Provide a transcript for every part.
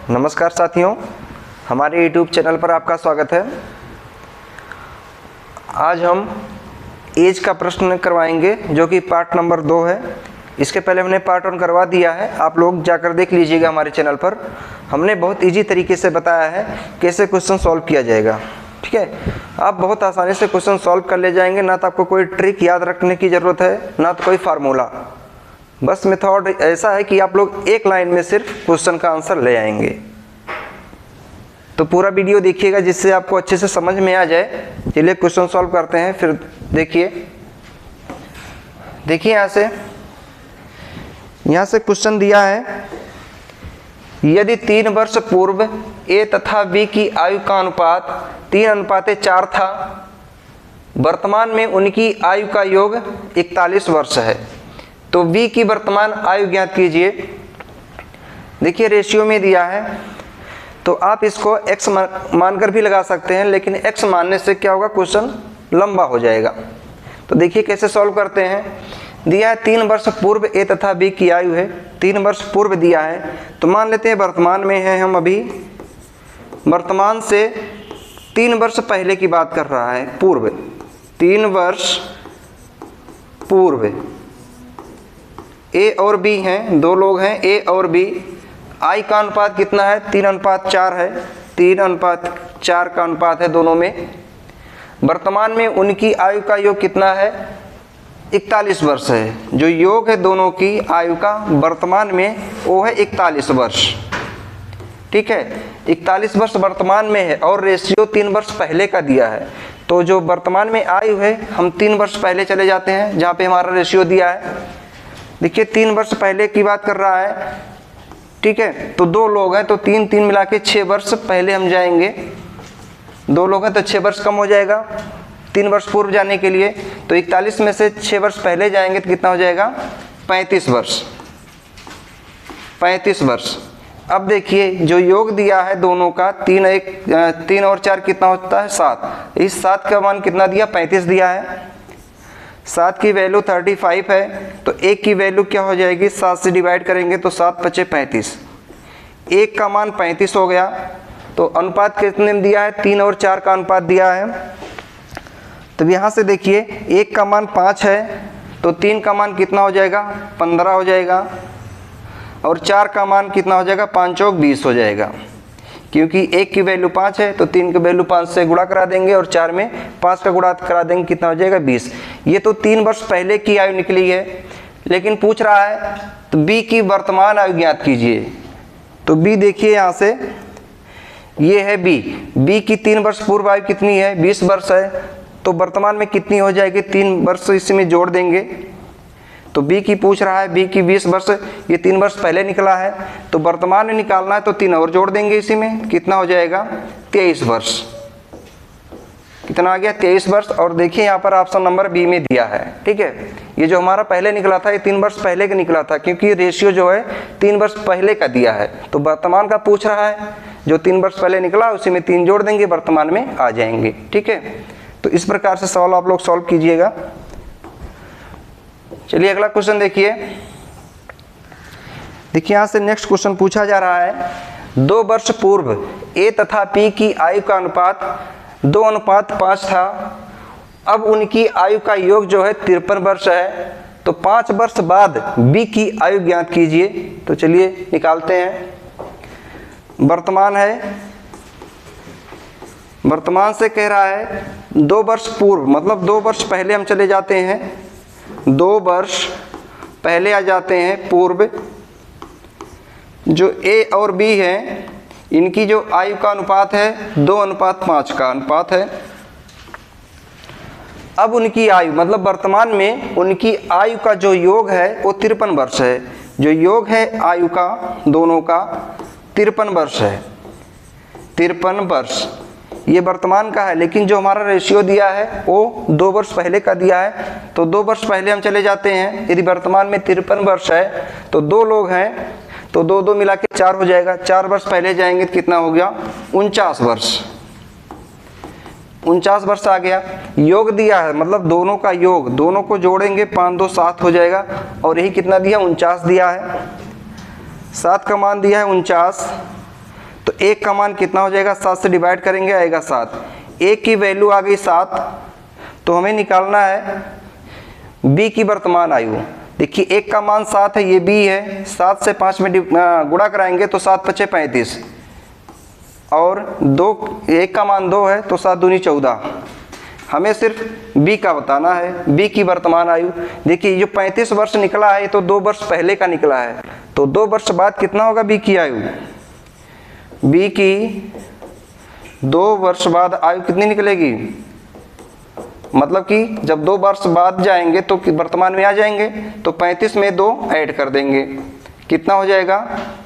नमस्कार साथियों, हमारे YouTube चैनल पर आपका स्वागत है। आज हम एज का प्रश्न करवाएंगे जो कि पार्ट नंबर 2 है। इसके पहले हमने पार्ट 1 करवा दिया है, आप लोग जाकर देख लीजिएगा हमारे चैनल पर। हमने बहुत इजी तरीके से बताया है कैसे क्वेश्चन सॉल्व किया जाएगा। ठीक है, आप बहुत आसानी से क्वेश्चन सॉल्व कर ले जाएंगे। ना तो आपको कोई ट्रिक याद रखने की ज़रूरत है, ना तो कोई फार्मूला। बस मेथड ऐसा है कि आप लोग एक लाइन में सिर्फ क्वेश्चन का आंसर ले आएंगे। तो पूरा वीडियो देखिएगा जिससे आपको अच्छे से समझ में आ जाए। चलिए क्वेश्चन सॉल्व करते हैं। फिर देखिए यहाँ से क्वेश्चन दिया है, यदि 3 वर्ष पूर्व ए तथा बी की आयु का अनुपात 3:4 था, वर्तमान में उनकी आयु का योग 41 वर्ष है, तो बी की वर्तमान आयु ज्ञात कीजिए। देखिए रेशियो में दिया है, तो आप इसको x मानकर भी लगा सकते हैं, लेकिन x मानने से क्या होगा, क्वेश्चन लंबा हो जाएगा। तो देखिए कैसे सॉल्व करते हैं। दिया है 3 वर्ष पूर्व ए तथा बी की आयु है, 3 वर्ष पूर्व दिया है, तो मान लेते हैं वर्तमान में है। हम अभी वर्तमान से 3 वर्ष पहले की बात कर रहा है, पूर्व 3 वर्ष पूर्व ए और बी हैं, 2 लोग हैं ए और बी। आई का अनुपात कितना है, 3:4 है, 3:4 का अनुपात है दोनों में। वर्तमान में उनकी आयु का योग कितना है, 41 वर्ष है। जो योग है दोनों की आयु का वर्तमान में वो है 41 वर्ष। ठीक है, 41 वर्ष वर्तमान में है और रेशियो 3 वर्ष पहले का दिया है। तो जो वर्तमान में आयु है, हम 3 वर्ष पहले चले जाते हैं जहाँ पे हमारा रेशियो दिया है। देखिए 3 वर्ष पहले की बात कर रहा है। ठीक है, तो 2 लोग हैं, तो 3 मिला के 6 वर्ष पहले हम जाएंगे। 2 लोग हैं तो 6 वर्ष कम हो जाएगा 3 वर्ष पूर्व जाने के लिए। तो 41 में से 6 वर्ष पहले जाएंगे तो कितना हो जाएगा, 35 वर्ष। 35 वर्ष। अब देखिए जो योग दिया है दोनों का, 3 और 4 कितना होता है, 7। इस 7 का मान कितना दिया, 35 दिया है। 7 की वैल्यू 35 है, तो 1 की वैल्यू क्या हो जाएगी, 7 से डिवाइड करेंगे तो 7 × 5 = 35। 1 का मान 35 हो गया। तो अनुपात कितने में दिया है, 3 और 4 का अनुपात दिया है। तो यहाँ से देखिए 1 का मान 5 है, तो 3 का मान कितना हो जाएगा, 15 हो जाएगा। और 4 का मान कितना हो जाएगा, 5 × 4 = 20 हो जाएगा। क्योंकि 1 की वैल्यू 5 है, तो 3 की वैल्यू 5 से गुणा करा देंगे और 4 में 5 का गुणा करा देंगे, कितना हो जाएगा, 20। ये तो 3 वर्ष पहले की आयु निकली है, लेकिन पूछ रहा है तो बी की वर्तमान आयु ज्ञात कीजिए। तो बी देखिए यहाँ से, ये है बी की 3 वर्ष पूर्व आयु कितनी है, 20 वर्ष है। तो वर्तमान में कितनी हो जाएगी, 3 वर्ष इसमें जोड़ देंगे। तो बी की पूछ रहा है, बी की 20 वर्ष, ये 3 वर्ष पहले निकला है, तो वर्तमान में निकालना है तो 3 और जोड़ देंगे इसी में, कितना हो जाएगा, 23 वर्ष। कितना आ गया, 23 वर्ष। और देखिए यहाँ पर ऑप्शन नंबर बी में दिया है। ठीक है, ये जो हमारा पहले निकला था ये 3 वर्ष पहले का निकला था, क्योंकि रेशियो जो है 3 वर्ष पहले का दिया है। तो वर्तमान का पूछ रहा है, जो 3 वर्ष पहले निकला उसी में 3 जोड़ देंगे, वर्तमान में आ जाएंगे। ठीक है, तो इस प्रकार से सवाल आप लोग सॉल्व कीजिएगा। चलिए अगला क्वेश्चन देखिए। यहाँ से नेक्स्ट क्वेश्चन पूछा जा रहा है, 2 वर्ष पूर्व ए तथा पी की आयु का अनुपात 2:5 था। अब उनकी आयु का योग जो है 53 वर्ष है, तो 5 वर्ष बाद बी की आयु ज्ञात कीजिए। तो चलिए निकालते हैं। वर्तमान है, वर्तमान से कह रहा है 2 वर्ष पूर्व, मतलब 2 वर्ष पहले हम चले जाते हैं, 2 वर्ष पहले आ जाते हैं पूर्व। जो ए और बी हैं, इनकी जो आयु का अनुपात है 2:5 का अनुपात है। अब उनकी आयु, मतलब वर्तमान में उनकी आयु का जो योग है वो 53 वर्ष है। जो योग है आयु का दोनों का 53 वर्ष है, 53 वर्ष ये वर्तमान का है। लेकिन जो हमारा रेशियो दिया है वो 2 वर्ष पहले का दिया है, तो 2 वर्ष पहले हम चले जाते हैं। यदि वर्तमान में 53 वर्ष है तो 2 लोग हैं, तो 2 मिला के 4 हो जाएगा। 4 वर्ष पहले जाएंगे तो कितना हो गया, 49 वर्ष। 49 वर्ष आ गया। योग दिया है, मतलब दोनों का योग, दोनों को जोड़ेंगे 5 2 7 हो जाएगा। और यही कितना दिया, 49 दिया है। 7 का मान दिया है 49, तो 1 का मान कितना हो जाएगा, 7 से डिवाइड करेंगे आएगा 7। 1 की वैल्यू आ गई 7, तो हमें निकालना है b की वर्तमान आयु। देखिए 1 का मान 7 है, ये b है, 7 से 5 में गुणा कराएंगे तो 7 पचे 35, और 1 का मान 2 है तो 7 दूनी 14। हमें सिर्फ b का बताना है, b की वर्तमान आयु। देखिए जो 35 वर्ष निकला है ये तो 2 वर्ष पहले का निकला है, तो 2 वर्ष बाद कितना होगा b की आयु, b की 2 वर्ष बाद आयु कितनी निकलेगी, मतलब कि जब 2 वर्ष बाद जाएंगे तो वर्तमान में आ जाएंगे, तो 35 में 2 ऐड कर देंगे, कितना हो जाएगा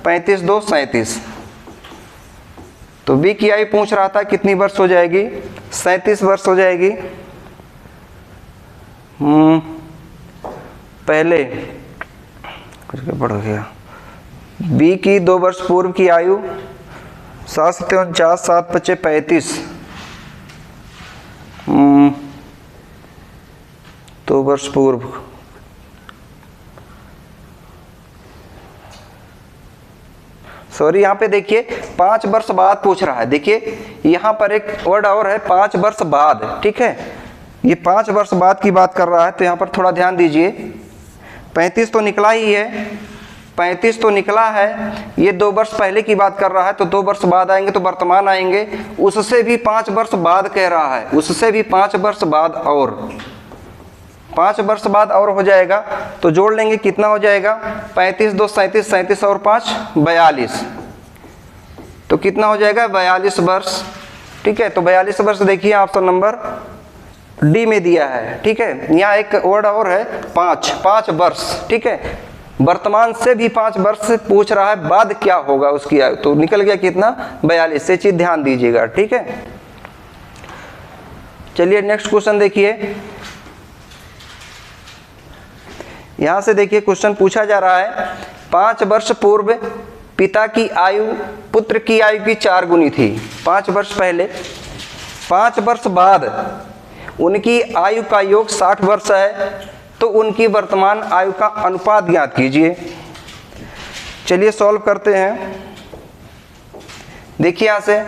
35 2 37। तो b की आयु पूछ रहा था कितनी वर्ष हो जाएगी, 37 वर्ष हो जाएगी। पहले कुछ गड़बड़ हो गया, b की 2 वर्ष पूर्व की आयु 7 से 49, 7 पचे 35, 2 वर्ष पूर्व, सॉरी यहाँ पे देखिए 5 वर्ष बाद पूछ रहा है। देखिए यहाँ पर एक वर्ड और है 5 वर्ष बाद, ठीक है, ये 5 वर्ष बाद की बात कर रहा है, तो यहाँ पर थोड़ा ध्यान दीजिए। 35 तो निकला ही है, 35 तो निकला है, ये 2 वर्ष पहले की बात कर रहा है, तो 2 वर्ष बाद आएंगे तो वर्तमान आएंगे, उससे भी 5 वर्ष बाद कह रहा है, उससे भी 5 वर्ष बाद और 5 वर्ष बाद और हो जाएगा, तो जोड़ लेंगे कितना हो जाएगा 35 2 37, 37 और 5 42, तो कितना हो जाएगा 42 वर्ष, ठीक है। तो 42 वर्ष देखिए ऑप्शन नंबर डी में दिया है, ठीक है। यहाँ एक वर्ड और है 5 वर्ष, ठीक है, वर्तमान से भी 5 वर्ष से पूछ रहा है, बाद क्या होगा उसकी आयु, तो निकल गया कितना 42, से चीज ध्यान दीजिएगा, ठीक है। चलिए नेक्स्ट क्वेश्चन देखिए, यहां से देखिए क्वेश्चन पूछा जा रहा है 5 वर्ष पूर्व पिता की आयु पुत्र की आयु की 4 गुनी थी। 5 वर्ष पहले, 5 वर्ष बाद उनकी आयु का योग 60 वर्ष है, तो उनकी वर्तमान आयु का अनुपात ज्ञात कीजिए। चलिए सॉल्व करते हैं। देखिए यहां से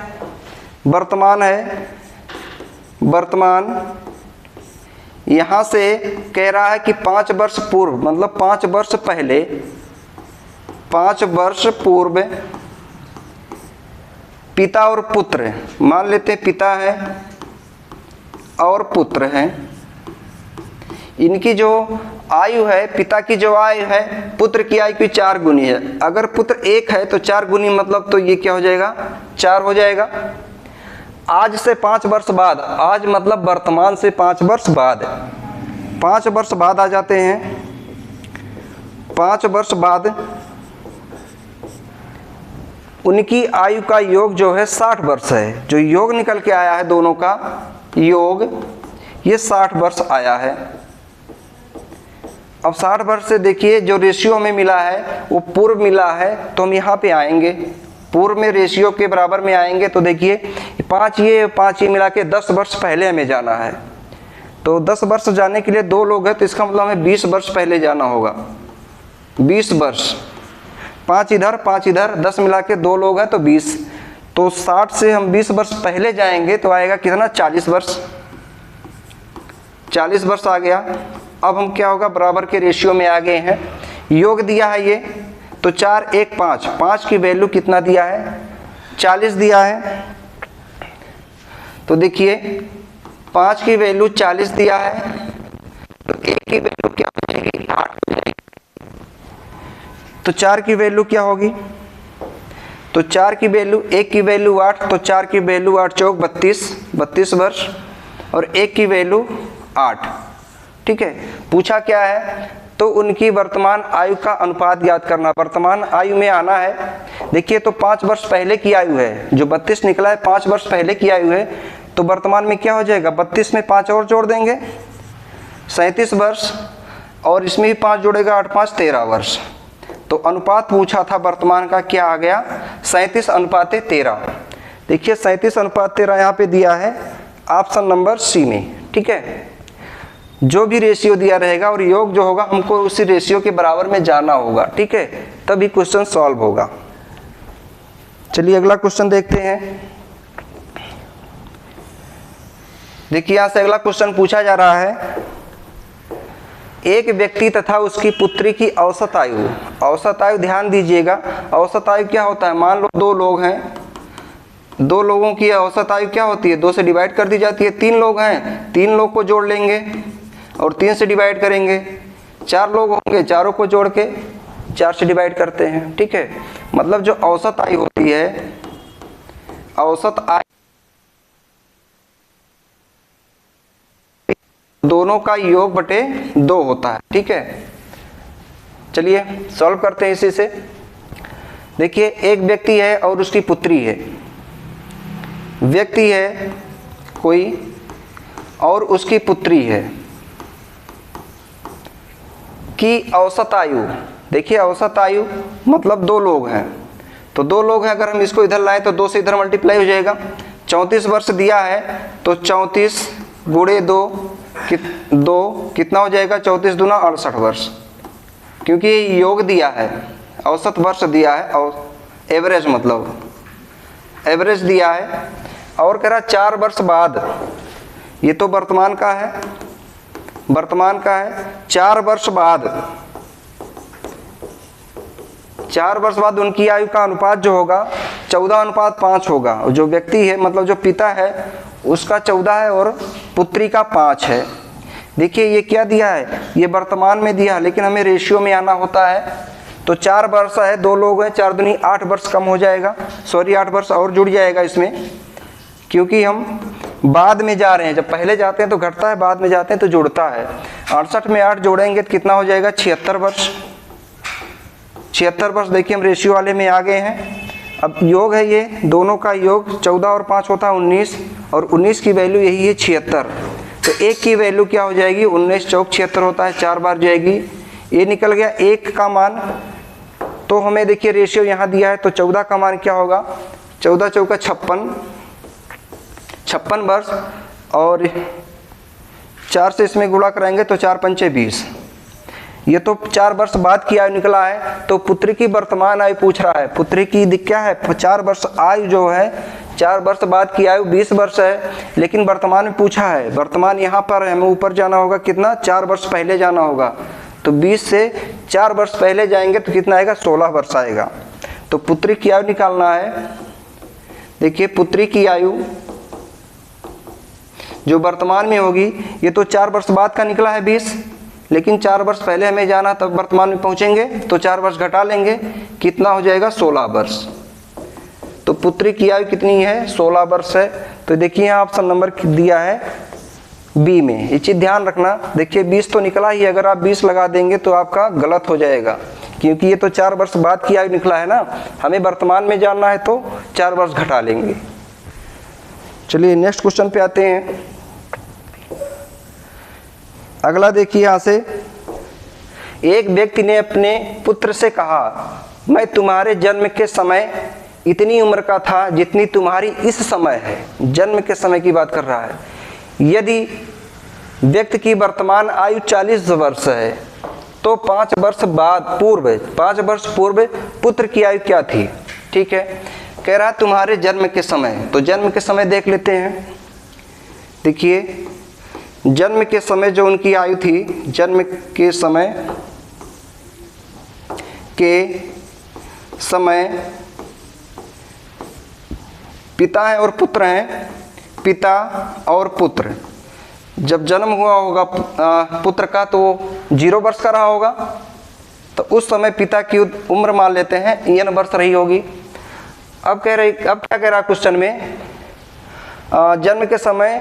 वर्तमान है, वर्तमान यहां से कह रहा है कि 5 वर्ष पूर्व, मतलब 5 वर्ष पहले, 5 वर्ष पूर्व पिता और पुत्र, मान लेते हैं पिता है और पुत्र हैं, इनकी जो आयु है, पिता की जो आयु है पुत्र की आयु की 4 गुनी है। अगर पुत्र 1 है तो 4 गुनी, मतलब तो ये क्या हो जाएगा 4 हो जाएगा। आज से 5 वर्ष बाद, आज मतलब वर्तमान से 5 वर्ष बाद, 5 वर्ष बाद आ जाते हैं। 5 वर्ष बाद उनकी आयु का योग जो है 60 वर्ष है, जो योग निकल के आया है दोनों का योग, ये 60 वर्ष आया है। अब 60 वर्ष से देखिए जो रेशियो हमें मिला है वो पूर्व मिला है, तो हम यहाँ पे आएंगे, पूर्व में रेशियो के बराबर में आएंगे, तो देखिए 5 ये मिला के 10 वर्ष पहले हमें जाना है। तो 10 वर्ष जाने के लिए 2 लोग हैं, तो इसका मतलब हमें 20 वर्ष पहले जाना होगा। 20 वर्ष, 5 इधर 5 इधर, 10 मिला के 2 लोग हैं तो 20, तो 60 से हम 20 वर्ष पहले जाएंगे तो आएगा कितना 40 वर्ष। 40 वर्ष आ गया। अब हम क्या होगा बराबर के रेशियो में आ गए हैं। योग दिया है ये, तो 4 1 5, 5 की वैल्यू कितना दिया है 40 दिया है। तो देखिए 5 की वैल्यू 40 दिया है, तो 1 की वैल्यू क्या हो जाएगी 8 हो जाएगी। तो 4 की वैल्यू क्या होगी, तो 4 की वैल्यू, 1 की वैल्यू 8, तो 4 की वैल्यू 8 चौक 32 वर्ष, और 1 की वैल्यू 8, ठीक है। पूछा क्या है, तो उनकी वर्तमान आयु का अनुपात ज्ञात करना, वर्तमान आयु में आना है। देखिए तो 5 वर्ष पहले की आयु है, जो 32 निकला है 5 वर्ष पहले की आयु है, तो वर्तमान में क्या हो जाएगा 32 में 5 और जोड़ देंगे 37 वर्ष, और इसमें भी 5 जोड़ेगा 8 5 13 वर्ष। तो अनुपात पूछा था वर्तमान का, क्या आ गया 37:13। देखिए 37:13 यहाँ पे दिया है ऑप्शन नंबर सी में, ठीक है। जो भी रेशियो दिया रहेगा और योग जो होगा हमको उसी रेशियो के बराबर में जाना होगा, ठीक है, तभी क्वेश्चन सॉल्व होगा। चलिए अगला क्वेश्चन देखते हैं। देखिए यहाँ से अगला क्वेश्चन पूछा जा रहा है, एक व्यक्ति तथा उसकी पुत्री की औसत आयु। औसत आयु ध्यान दीजिएगा, औसत आयु क्या होता है, मान लो 2 लोग हैं, 2 लोगों की औसत आयु क्या होती है, 2 से डिवाइड कर दी जाती है। 3 लोग हैं, 3 लोग को जोड़ लेंगे और 3 से डिवाइड करेंगे। 4 लोग होंगे, चारों को जोड़ के 4 से डिवाइड करते हैं, ठीक है। मतलब जो औसत आयु होती है, औसत आयु दोनों का योग बटे 2 होता है, ठीक है। चलिए सॉल्व करते हैं इसी से। देखिए एक व्यक्ति है और उसकी पुत्री है। व्यक्ति है कोई और उसकी पुत्री है की औसत आयु। देखिए औसत आयु मतलब 2 लोग हैं, तो 2 लोग हैं, अगर हम इसको इधर लाए तो 2 से इधर मल्टीप्लाई हो जाएगा। 34 वर्ष दिया है तो 34 गुणे 2 कितना हो जाएगा, 34 दूना 68 वर्ष, क्योंकि ये योग दिया है, औसत वर्ष दिया है और एवरेज मतलब एवरेज दिया है। और कह रहा 4 वर्ष बाद, ये तो वर्तमान का है, वर्तमान का है। 4 वर्ष बाद, 4 वर्ष बाद उनकी आयु का अनुपात जो होगा 14:5 होगा। जो व्यक्ति है मतलब जो पिता है उसका 14 है और पुत्री का 5 है। देखिए ये क्या दिया है, ये वर्तमान में दिया है, लेकिन हमें रेशियो में आना होता है। तो 4 वर्ष है, 2 लोग हैं, 4 दूनी 8 वर्ष कम हो जाएगा, सॉरी 8 वर्ष और जुड़ जाएगा इसमें, क्योंकि हम बाद में जा रहे हैं। जब पहले जाते हैं तो घटता है, बाद में जाते हैं तो जुड़ता है। 68 में 8 जोड़ेंगे तो कितना हो जाएगा, 76 वर्ष। 76 वर्ष। देखिए हम रेशियो वाले में आ गए हैं। अब योग है, ये दोनों का योग 14 और 5 होता है 19, और 19 की वैल्यू यही है 76। तो 1 की वैल्यू क्या हो जाएगी, 19 चौक 76 होता है, 4 बार जाएगी, ये निकल गया 1 का मान। तो हमें देखिए रेशियो यहाँ दिया है, तो 14 का मान क्या होगा, 14 चौका 56 वर्ष, और 4 से इसमें गुणा कराएंगे तो 4 पंचे 20। ये तो 4 वर्ष बाद की आयु निकला है। तो पुत्री की वर्तमान आयु पूछ रहा है, पुत्री की क्या है, 4 वर्ष आयु जो है, 4 वर्ष बाद की आयु 20 वर्ष है, लेकिन वर्तमान में पूछा है। वर्तमान यहाँ पर हमें ऊपर जाना होगा, कितना, 4 वर्ष पहले जाना होगा। तो 20 से 4 वर्ष पहले जाएंगे तो कितना आएगा, 16 वर्ष आएगा। तो पुत्री की आयु निकालना है। देखिए पुत्री की आयु जो वर्तमान में होगी, ये तो 4 वर्ष बाद का निकला है 20, लेकिन 4 वर्ष पहले हमें जाना, तब वर्तमान में पहुंचेंगे तो 4 वर्ष घटा लेंगे, कितना हो जाएगा, 16 वर्ष। तो पुत्री की आयु कितनी है, 16 वर्ष है। तो देखिए यहाँ ऑप्शन नंबर दिया है बी में, ये चीज़ ध्यान रखना। देखिए 20 तो निकला ही, अगर आप 20 लगा देंगे तो आपका गलत हो जाएगा, क्योंकि ये तो 4 वर्ष बाद की आयु निकला है ना, हमें वर्तमान में जानना है तो 4 वर्ष घटा लेंगे। चलिए नेक्स्ट क्वेश्चन पे आते हैं। अगला देखिए यहाँ से, एक व्यक्ति ने अपने पुत्र से कहा, मैं तुम्हारे जन्म के समय इतनी उम्र का था जितनी तुम्हारी इस समय है। जन्म के समय की बात कर रहा है। यदि व्यक्ति की वर्तमान आयु 40 वर्ष है तो 5 वर्ष पूर्व पुत्र की आयु क्या थी, ठीक है। कह रहा है तुम्हारे जन्म के समय, तो जन्म के समय देख लेते हैं। देखिए जन्म के समय जो उनकी आयु थी, जन्म के समय पिता है और पुत्र हैं, पिता और पुत्र। जब जन्म हुआ होगा पुत्र का तो 0 वर्ष का रहा होगा, तो उस समय पिता की उम्र मान लेते हैं n वर्ष रही होगी। अब क्या कह रहा क्वेश्चन में, जन्म के समय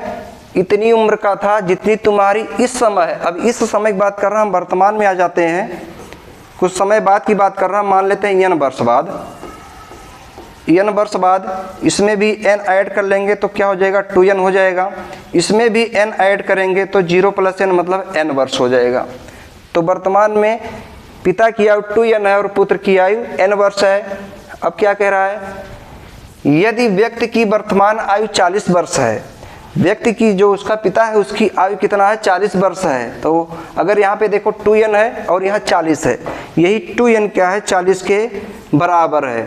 इतनी उम्र का था जितनी तुम्हारी इस समय है। अब इस समय की बात कर रहा, हम वर्तमान में आ जाते हैं, कुछ समय बाद की बात कर रहा, मान लेते हैं n वर्ष बाद। n वर्ष बाद इसमें भी n ऐड कर लेंगे तो क्या हो जाएगा, 2n हो जाएगा। इसमें भी n ऐड करेंगे तो 0 + n मतलब n वर्ष हो जाएगा। तो वर्तमान में पिता की आयु 2n है और पुत्र की आयु n वर्ष है। अब क्या कह रहा है, यदि व्यक्ति की वर्तमान आयु 40 वर्ष है, व्यक्ति की जो उसका पिता है उसकी आयु कितना है, 40 वर्ष है। तो अगर यहाँ पे देखो 2n है और यहाँ 40 है, यही 2n क्या है, 40 के बराबर है।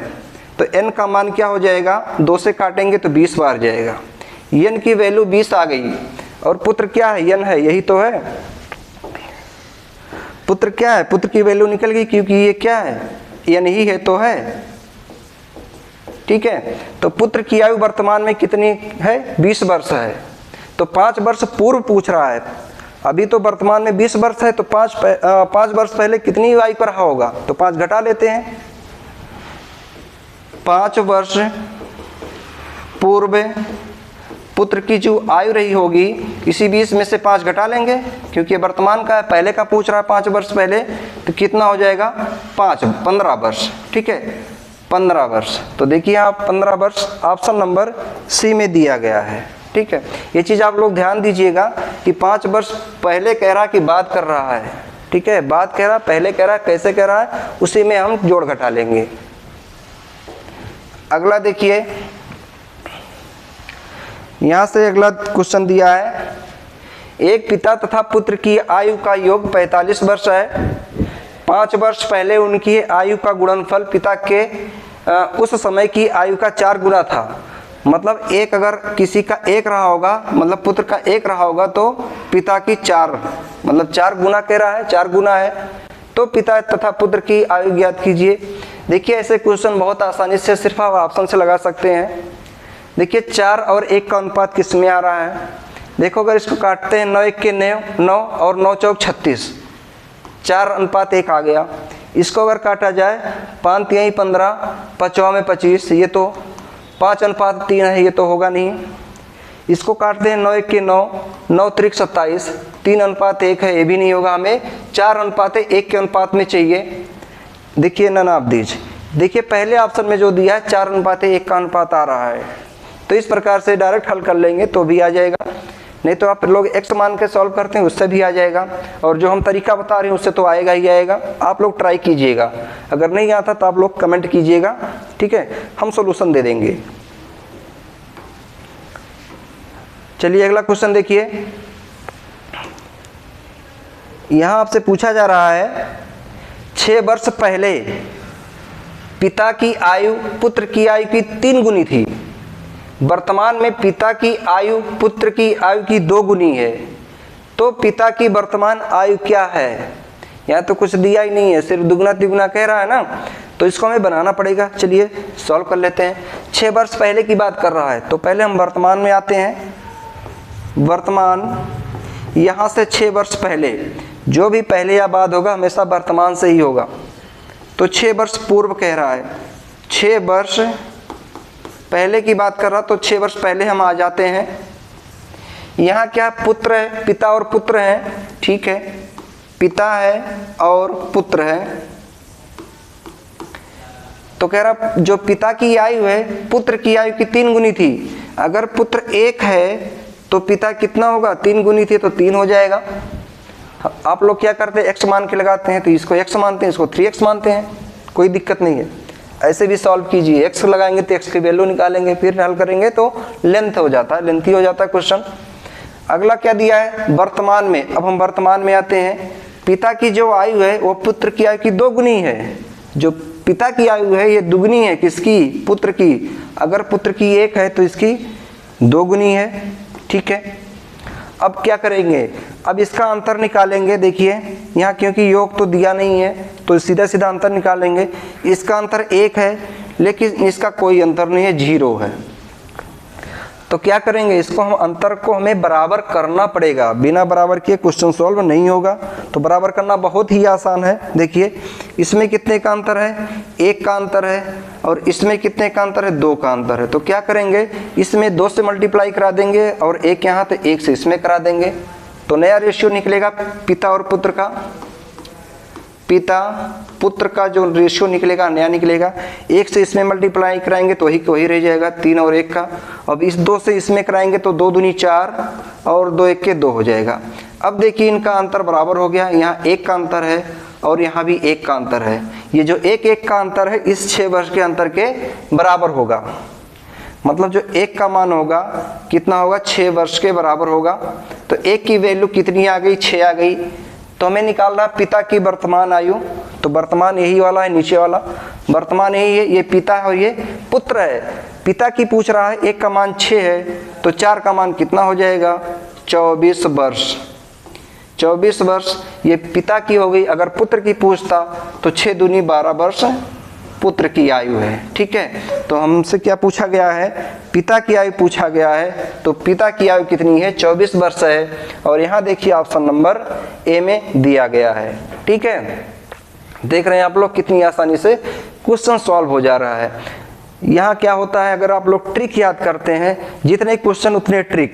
तो n का मान क्या हो जाएगा, 2 से काटेंगे तो 20 बार जाएगा। n की वैल्यू 20 आ गई और पुत्र क्या है, n है, यही तो है। पुत्र क्या है, पुत्र की वैल्यू निकल गई क्योंकि ये क्या है, n ही है तो है। ठीक है, तो पुत्र की आयु वर्तमान में कितनी है, 20 वर्ष है। तो 5 वर्ष पूर्व पूछ रहा है, अभी तो वर्तमान में 20 वर्ष है, तो 5 वर्ष पहले कितनी आयु का रहा होगा, तो 5 घटा लेते हैं। 5 वर्ष पूर्व पुत्र की जो आयु रही होगी, इसी 20 में से 5 घटा लेंगे क्योंकि वर्तमान का है, पहले का पूछ रहा है 5 वर्ष पहले, तो कितना हो जाएगा 15 वर्ष। ठीक है, 15 वर्ष। तो देखिए आप 15 वर्ष ऑप्शन नंबर सी में दिया गया है। ठीक है, ये चीज़ आप लोग ध्यान दीजिएगा कि 5 वर्ष पहले कह रहा कि बात कर रहा है। ठीक है, बात कह रहा, पहले कह रहा, कैसे कह रहा है, उसी में हम जोड़ घटा लेंगे। अगला देखिए, यहाँ से अगला क्वेश्चन दिया है, एक पिता तथा पुत्र की आयु का योग 45 वर्ष है। 5 वर्ष पहले उनकी आयु का गुणनफल पिता के उस समय की आयु का 4 गुना था। मतलब एक अगर किसी का 1 रहा होगा, मतलब पुत्र का 1 रहा होगा, तो पिता की 4, मतलब 4 गुना कह रहा है, 4 गुना है। तो पिता तथा पुत्र की आयु ज्ञात कीजिए। देखिए ऐसे क्वेश्चन बहुत आसानी से सिर्फ आप ऑप्शन से लगा सकते हैं। देखिए 4 और 1 का अनुपात किस में आ रहा है, देखो अगर इसको काटते हैं 9 1 के 9 और 9 चौक 36, 4:1 आ गया। इसको अगर काटा जाए 5 3 15, 5 में 25, ये तो 5:3 है, ये तो होगा नहीं। इसको काटते हैं 9 1 के 9, 9 3 27, 3:1 है, ये भी नहीं होगा, हमें 4:1 के अनुपात में चाहिए। देखिए ना आप दीजिए, देखिए पहले ऑप्शन में जो दिया है 4:1 का अनुपात आ रहा है, तो इस प्रकार से डायरेक्ट हल कर लेंगे तो भी आ जाएगा, नहीं तो आप लोग x मान के सॉल्व करते हैं उससे भी आ जाएगा, और जो हम तरीका बता रहे हैं उससे तो आएगा ही आएगा। आप लोग ट्राई कीजिएगा, अगर नहीं आता तो आप लोग कमेंट कीजिएगा। ठीक है, हम सॉल्यूशन दे देंगे। चलिए अगला क्वेश्चन देखिए, यहाँ आपसे पूछा जा रहा है 6 वर्ष पहले पिता की आयु पुत्र की आयु की 3 गुनी थी। वर्तमान में पिता की आयु पुत्र की आयु की 2 गुनी है, तो पिता की वर्तमान आयु क्या है। यहाँ तो कुछ दिया ही नहीं है, सिर्फ दुगना तिगुना कह रहा है ना, तो इसको हमें बनाना पड़ेगा। चलिए सॉल्व कर लेते हैं। 6 वर्ष पहले की बात कर रहा है, तो पहले हम वर्तमान में आते हैं। वर्तमान, यहाँ से 6 वर्ष पहले, जो भी पहले या बाद होगा हमेशा वर्तमान से ही होगा, तो 6 वर्ष पूर्व कह रहा है। 6 वर्ष पहले की बात कर रहा, तो 6 वर्ष पहले हम आ जाते हैं। यहाँ क्या पुत्र है, पिता और पुत्र हैं। ठीक है, पिता है और पुत्र है, तो कह रहा जो पिता की आयु है पुत्र की आयु की 3 गुनी थी। अगर पुत्र 1 है तो पिता कितना होगा, 3 गुनी थी तो 3 हो जाएगा। आप लोग क्या करते हैं, x मान के लगाते हैं, तो इसको x मानते हैं, इसको 3x मानते हैं, कोई दिक्कत नहीं है। ऐसे भी सॉल्व कीजिए, x लगाएंगे तो x की वैल्यू निकालेंगे, फिर हल करेंगे तो लेंथ हो जाता है, लेंथी हो जाता है क्वेश्चन। अगला क्या दिया है, वर्तमान में। अब हम वर्तमान में आते हैं। पिता की जो आयु है वो पुत्र की आयु की 2 गुनी है। जो पिता की आयु है ये दुगनी है, किसकी, पुत्र की। अगर पुत्र की 1 है तो इसकी 2 गुनी है। ठीक है, अब क्या करेंगे, अब इसका अंतर निकालेंगे। देखिए यहाँ क्योंकि योग तो दिया नहीं है तो सीधा सीधा अंतर निकालेंगे। इसका अंतर 1 है, लेकिन इसका कोई अंतर नहीं है, 0 है। तो क्या करेंगे, इसको हम अंतर को हमें बराबर करना पड़ेगा, बिना बराबर किए क्वेश्चन सॉल्व नहीं होगा। तो बराबर करना बहुत ही आसान है। देखिए इसमें कितने का अंतर है, 1 का अंतर है, और इसमें कितने का अंतर है, 2 का अंतर है। तो क्या करेंगे, इसमें 2 से मल्टीप्लाई करा देंगे और 1 यहाँ, तो 1 से इसमें करा देंगे, तो नया रेशियो निकलेगा पिता और पुत्र का। पिता पुत्र का जो रेशियो निकलेगा नया निकलेगा। 1 से इसमें मल्टीप्लाई कराएंगे तो वही रह जाएगा, 3 और 1 का। अब इस 2 से इसमें कराएंगे तो 2 दूनी 4 और 2 1 के 2 हो जाएगा। अब देखिए इनका अंतर बराबर हो गया, यहाँ 1 का अंतर है और यहाँ भी 1 का अंतर है। ये जो 1 1 का अंतर है इस 6 वर्ष के अंतर के बराबर होगा। मतलब जो 1 का मान होगा कितना होगा, 6 वर्ष के बराबर होगा। तो 1 की वैल्यू कितनी आ गई, 6 आ गई। तो हमें निकालना पिता की वर्तमान आयु, तो वर्तमान यही वाला है, नीचे वाला वर्तमान यही है, ये पिता है और ये पुत्र है। पिता की पूछ रहा है 1 का मान 6 है, तो 4 का मान कितना हो जाएगा? 24 वर्ष। 24 वर्ष ये पिता की हो गई। अगर पुत्र की पूछता तो 6 दूनी 12 वर्ष पुत्र की आयु है। ठीक है, तो हमसे क्या पूछा गया है? पिता की आयु पूछा गया है। तो पिता की आयु कितनी है? 24 वर्ष है। और यहाँ देखिए ऑप्शन नंबर ए में दिया गया है। ठीक है, देख रहे हैं आप लोग कितनी आसानी से क्वेश्चन सॉल्व हो जा रहा है। यहाँ क्या होता है, अगर आप लोग ट्रिक याद करते हैं, जितने क्वेश्चन उतने ट्रिक,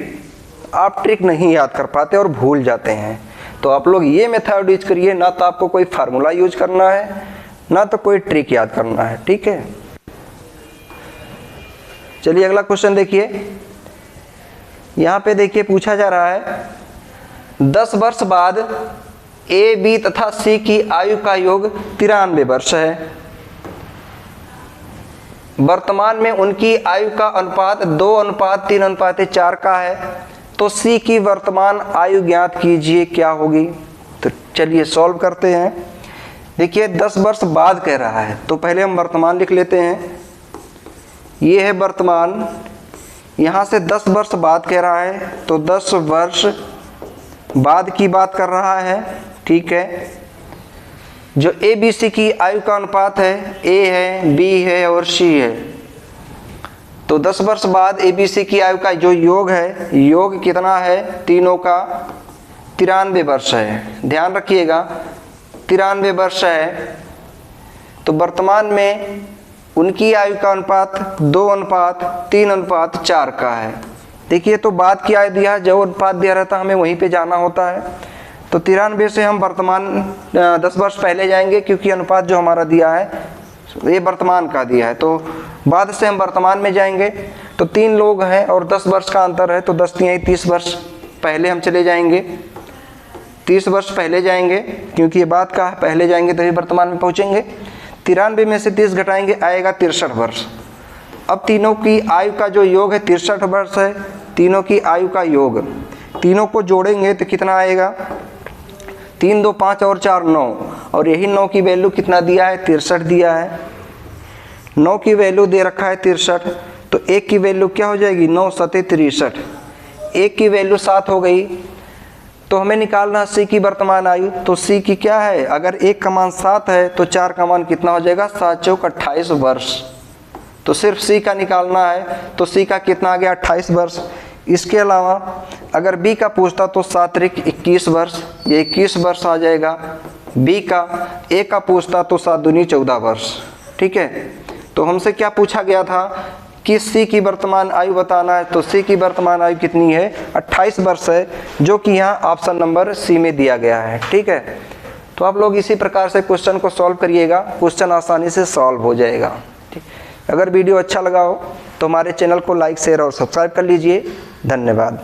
आप ट्रिक नहीं याद कर पाते और भूल जाते हैं। तो आप लोग ये मेथड यूज करिए, ना तो आपको कोई फार्मूला यूज करना है, ना तो कोई ट्रिक याद करना है। ठीक है, चलिए अगला क्वेश्चन देखिए। यहाँ पे देखिए पूछा जा रहा है 10 वर्ष बाद ए, बी तथा सी की आयु का योग 93 वर्ष है। वर्तमान में उनकी आयु का अनुपात 2:3:4 का है। तो सी की वर्तमान आयु ज्ञात कीजिए, क्या होगी? तो चलिए सॉल्व करते हैं। देखिए 10 वर्ष बाद कह रहा है, तो पहले हम वर्तमान लिख लेते हैं। ये है वर्तमान, यहाँ से 10 वर्ष बाद कह रहा है, तो 10 वर्ष बाद की बात कर रहा है। ठीक है, जो ए बी सी की आयु का अनुपात है, ए है, बी है और सी है। तो 10 वर्ष बाद ए बी सी की आयु का जो योग है, योग कितना है? तीनों का 93 वर्ष है। ध्यान रखिएगा 93 वर्ष है। तो वर्तमान में उनकी आयु का अनुपात 2:3:4 का है। देखिए तो बाद की आयु दिया है, जो अनुपात दिया रहता है हमें वहीं पे जाना होता है। तो 93 से हम वर्तमान 10 वर्ष पहले जाएंगे, क्योंकि अनुपात जो हमारा दिया है ये वर्तमान का दिया है। तो बाद से हम वर्तमान में जाएंगे। तो 3 लोग हैं और 10 वर्ष का अंतर है, तो 10 3 30 वर्ष पहले हम चले जाएंगे। 30 वर्ष पहले जाएंगे, क्योंकि ये बात का पहले जाएंगे तभी वर्तमान में पहुंचेंगे। 93 में से 30 घटाएंगे, आएगा 63 वर्ष। अब तीनों की आयु का जो योग है 63 वर्ष है। तीनों की आयु का योग, तीनों को जोड़ेंगे तो कितना आएगा? 3 2 5 और 4 9, और यही 9 की वैल्यू कितना दिया है? 63 दिया है। 9 की वैल्यू दे रखा है 63, तो 1 की वैल्यू क्या हो जाएगी? 9 7 63। 1 की वैल्यू 7 हो गई। तो हमें निकालना है सी की वर्तमान आयु। तो सी की क्या है? अगर 1 का मान 7 है तो 4 का मान कितना हो जाएगा? 7 चौक 28 वर्ष। तो सिर्फ सी का निकालना है, तो सी का कितना आ गया? 28 वर्ष। इसके अलावा अगर बी का पूछता तो 7 त्रिक 21 वर्ष, ये 21 वर्ष आ जाएगा बी का। ए का पूछता तो 7 दूनी 14 वर्ष। ठीक है, तो हमसे क्या पूछा गया था कि सी की वर्तमान आयु बताना है। तो सी की वर्तमान आयु कितनी है? 28 वर्ष है, जो कि यहाँ ऑप्शन नंबर सी में दिया गया है। ठीक है, तो आप लोग इसी प्रकार से क्वेश्चन को सॉल्व करिएगा, क्वेश्चन आसानी से सॉल्व हो जाएगा। ठीक, अगर वीडियो अच्छा लगा हो तो हमारे चैनल को लाइक शेयर और सब्सक्राइब कर लीजिए। धन्यवाद।